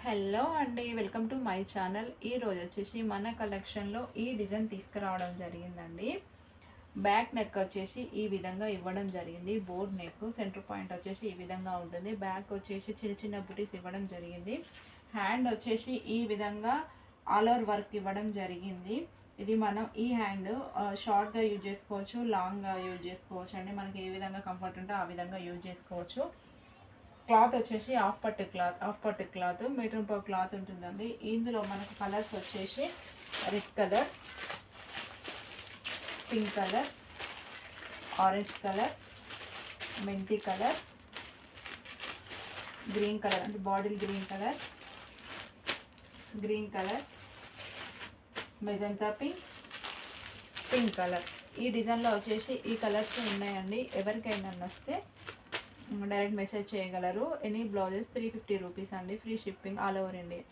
Hello అండి, welcome to my channel. ఈరోజు వచ్చేసి మన కలెక్షన్లో ఈ డిజైన్ తీసుకురావడం జరిగిందండి. బ్యాక్ నెక్ వచ్చేసి ఈ విధంగా ఇవ్వడం జరిగింది. బోర్డ్ నెక్ సెంటర్ పాయింట్ వచ్చేసి ఈ విధంగా ఉంటుంది. బ్యాక్ వచ్చేసి చిన్న చిన్న బుటీస్ ఇవ్వడం జరిగింది. హ్యాండ్ వచ్చేసి ఈ విధంగా ఆల్ ఓవర్ వర్క్ ఇవ్వడం జరిగింది. ఇది మనం ఈ హ్యాండ్ షార్ట్గా యూజ్ చేసుకోవచ్చు, లాంగ్గా యూజ్ చేసుకోవచ్చు అండి. మనకి ఏ విధంగా కంఫర్ట్ ఉంటే ఆ విధంగా యూజ్ చేసుకోవచ్చు. క్లాత్ వచ్చేసి హాఫ్ పట్టు క్లాత్ మీటర్ పర్ క్లాత్ ఉంటుందండి. ఇందులో మనకు కలర్స్ వచ్చేసి red colour, pink colour, orange colour, మెంతి కలర్, గ్రీన్ కలర్ అంటే bottle green colour, magenta pink, pink colour. ఈ డిజైన్లో వచ్చేసి ఈ కలర్స్ ఉన్నాయండి. ఎవరికైనా నచ్చితే డైరెక్ట్ మెసేజ్ చేయగలరు. ఎనీ బ్లౌజెస్ 350 రూపీస్ అండి. Free shipping all over India.